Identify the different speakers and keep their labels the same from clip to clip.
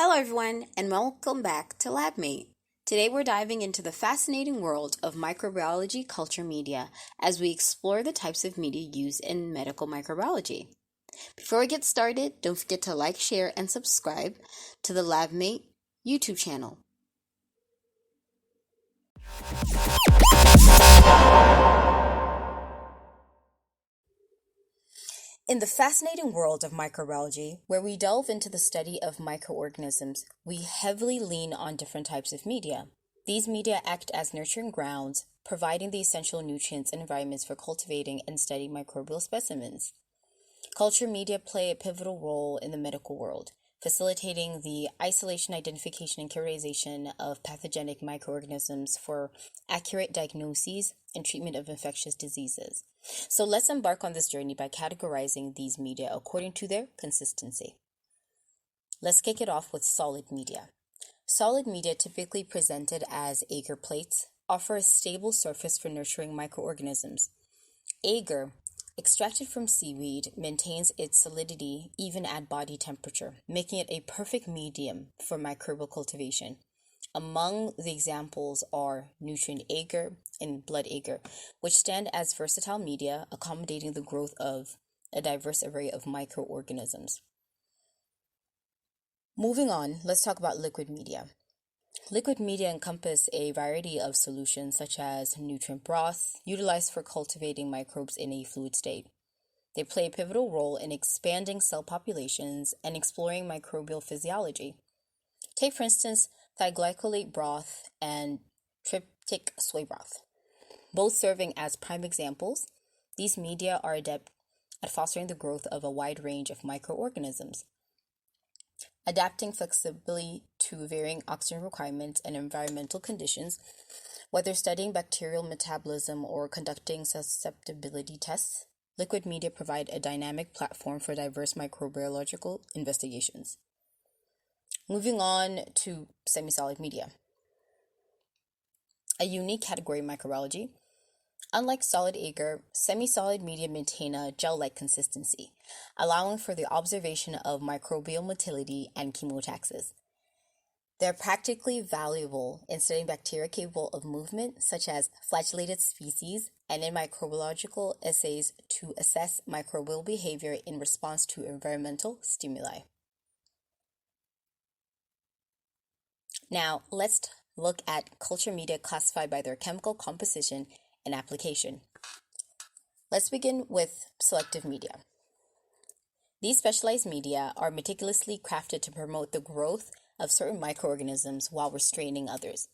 Speaker 1: Hello, everyone, and welcome back to LabMate. Today, we're diving into the fascinating world of microbiology culture media as we explore the types of media used in medical microbiology. Before we get started, don't forget to like, share, and subscribe to the LabMate YouTube channel. In the fascinating world of microbiology, where we delve into the study of microorganisms, we heavily lean on different types of media. These media act as nurturing grounds, providing the essential nutrients and environments for cultivating and studying microbial specimens. Culture media play a pivotal role in the medical world, facilitating the isolation, identification, and characterization of pathogenic microorganisms for accurate diagnoses and treatment of infectious diseases. So let's embark on this journey by categorizing these media according to their consistency. Let's kick it off with solid media. Solid media, typically presented as agar plates, offer a stable surface for nurturing microorganisms. Agar, extracted from seaweed, maintains its solidity even at body temperature, making it a perfect medium for microbial cultivation. Among the examples are nutrient agar and blood agar, which stand as versatile media, accommodating the growth of a diverse array of microorganisms. Moving on, let's talk about liquid media. Liquid media encompass a variety of solutions such as nutrient broth, utilized for cultivating microbes in a fluid state. They play a pivotal role in expanding cell populations and exploring microbial physiology. Take, for instance, thiglycolate broth and tryptic soy broth. Both serving as prime examples, these media are adept at fostering the growth of a wide range of microorganisms. Adapting flexibly to varying oxygen requirements and environmental conditions, whether studying bacterial metabolism or conducting susceptibility tests, liquid media provide a dynamic platform for diverse microbiological investigations. Moving on to semi-solid media. A unique category in microbiology. Unlike solid agar, semi-solid media maintain a gel-like consistency, allowing for the observation of microbial motility and chemotaxis. They're practically valuable in studying bacteria capable of movement, such as flagellated species, and in microbiological assays to assess microbial behavior in response to environmental stimuli. Now, let's look at culture media classified by their chemical composition and application. Let's begin with selective media. These specialized media are meticulously crafted to promote the growth of certain microorganisms while restraining others.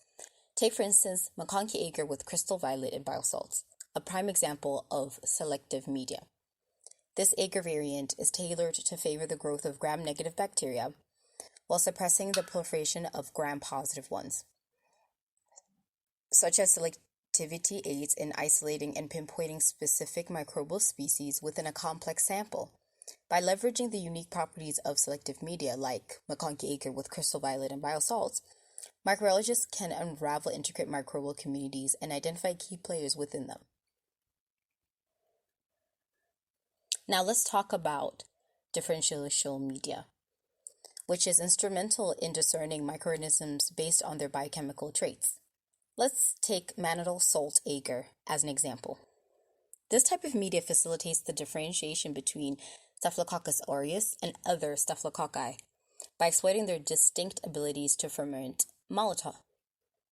Speaker 1: Take, for instance, McConkey agar with crystal violet and biosalts, a prime example of selective media. This agar variant is tailored to favor the growth of gram-negative bacteria while suppressing the proliferation of gram-positive ones. Such as selectivity aids in isolating and pinpointing specific microbial species within a complex sample. By leveraging the unique properties of selective media like McConkey agar with crystal violet and biosalts, microbiologists can unravel intricate microbial communities and identify key players within them. Now let's talk about differential media, which is instrumental in discerning microorganisms based on their biochemical traits. Let's take mannitol salt agar as an example. This type of media facilitates the differentiation between Staphylococcus aureus and other staphylococci by exploiting their distinct abilities to ferment maltol,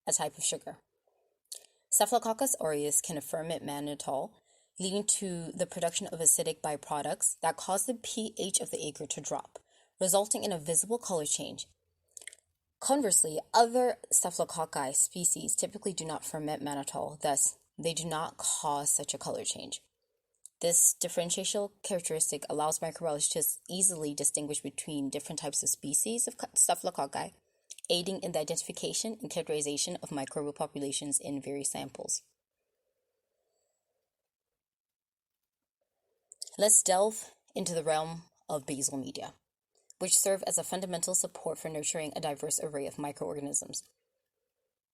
Speaker 1: a type of sugar. Staphylococcus aureus can ferment mannitol, leading to the production of acidic byproducts that cause the pH of the agar to drop, resulting in a visible color change. Conversely, other staphylococci species typically do not ferment mannitol, thus they do not cause such a color change. This differential characteristic allows microbiologists to easily distinguish between different types of species of staphylococci, aiding in the identification and characterization of microbial populations in various samples. Let's delve into the realm of basal media, which serve as a fundamental support for nurturing a diverse array of microorganisms.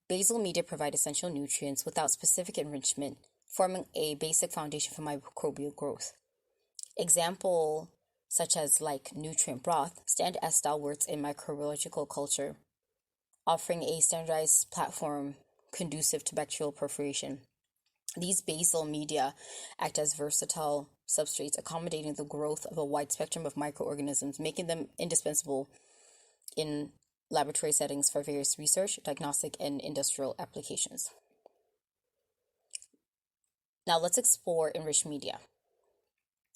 Speaker 1: Basal media provide essential nutrients without specific enrichment, forming a basic foundation for microbial growth. Example such as like nutrient broth, stand as stalwarts in microbiological culture, offering a standardized platform conducive to bacterial proliferation. These basal media act as versatile substrates, accommodating the growth of a wide spectrum of microorganisms, making them indispensable in laboratory settings for various research, diagnostic, and industrial applications. Now let's explore enriched media.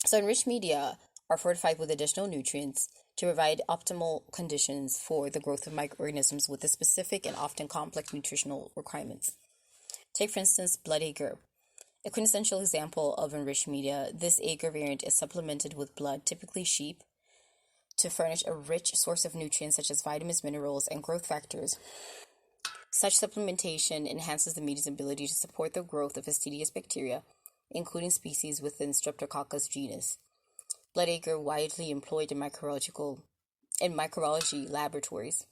Speaker 1: So enriched media are fortified with additional nutrients to provide optimal conditions for the growth of microorganisms with a specific and often complex nutritional requirements. Take, for instance, blood agar. A quintessential example of enriched media, this agar variant is supplemented with blood, typically sheep, to furnish a rich source of nutrients such as vitamins, minerals, and growth factors. Such supplementation enhances the media's ability to support the growth of fastidious bacteria, including species within Streptococcus genus. Blood agar widely employed in microbiology laboratories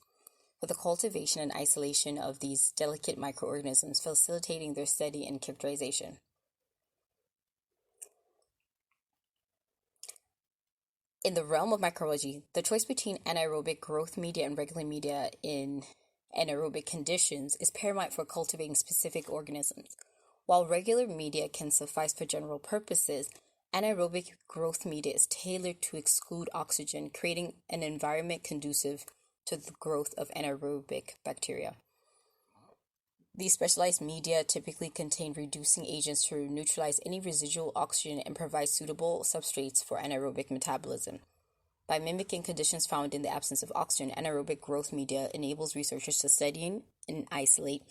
Speaker 1: for the cultivation and isolation of these delicate microorganisms, facilitating their study and characterization. In the realm of microbiology, the choice between anaerobic growth media and regular media in anaerobic conditions is paramount for cultivating specific organisms. While regular media can suffice for general purposes, anaerobic growth media is tailored to exclude oxygen, creating an environment conducive to the growth of anaerobic bacteria. These specialized media typically contain reducing agents to neutralize any residual oxygen and provide suitable substrates for anaerobic metabolism. By mimicking conditions found in the absence of oxygen, anaerobic growth media enables researchers to study and isolate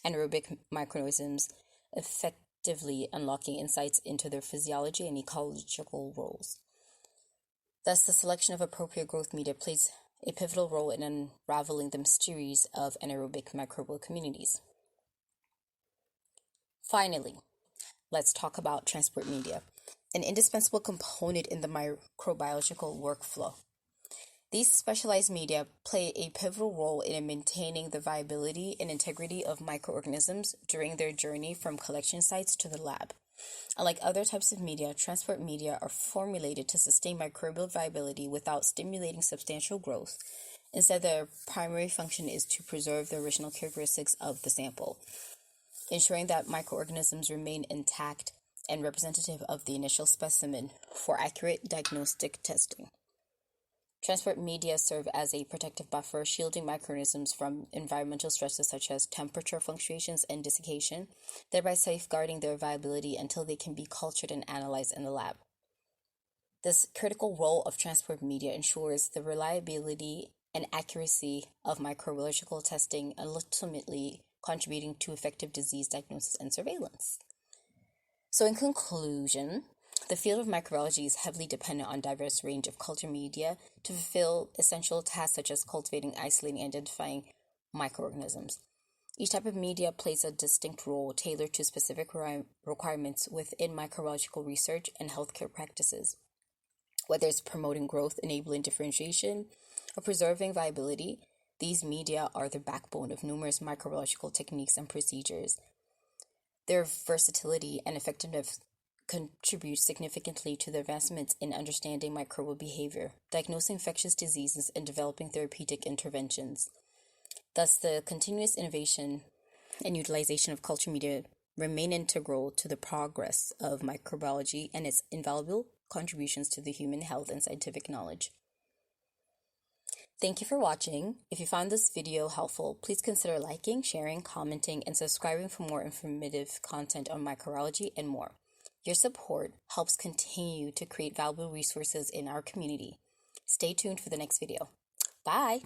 Speaker 1: anaerobic microorganisms, effectively unlocking insights into their physiology and ecological roles. Thus, the selection of appropriate growth media plays a pivotal role in unraveling the mysteries of anaerobic microbial communities. Finally, let's talk about transport media, an indispensable component in the microbiological workflow. These specialized media play a pivotal role in maintaining the viability and integrity of microorganisms during their journey from collection sites to the lab. Unlike other types of media, transport media are formulated to sustain microbial viability without stimulating substantial growth. Instead, their primary function is to preserve the original characteristics of the sample, ensuring that microorganisms remain intact and representative of the initial specimen for accurate diagnostic testing. Transport media serve as a protective buffer, shielding microorganisms from environmental stresses such as temperature fluctuations and desiccation, thereby safeguarding their viability until they can be cultured and analyzed in the lab. This critical role of transport media ensures the reliability and accuracy of microbiological testing and ultimately contributing to effective disease diagnosis and surveillance. So in conclusion, the field of microbiology is heavily dependent on a diverse range of culture media to fulfill essential tasks such as cultivating, isolating, and identifying microorganisms. Each type of media plays a distinct role tailored to specific requirements within microbiological research and healthcare practices. Whether it's promoting growth, enabling differentiation, or preserving viability, these media are the backbone of numerous microbiological techniques and procedures. Their versatility and effectiveness contribute significantly to the advancements in understanding microbial behavior, diagnosing infectious diseases, and developing therapeutic interventions. Thus, the continuous innovation and utilization of culture media remain integral to the progress of microbiology and its invaluable contributions to the human health and scientific knowledge. Thank you for watching. If you found this video helpful, please consider liking, sharing, commenting, and subscribing for more informative content on microbiology and more. Your support helps continue to create valuable resources in our community. Stay tuned for the next video. Bye!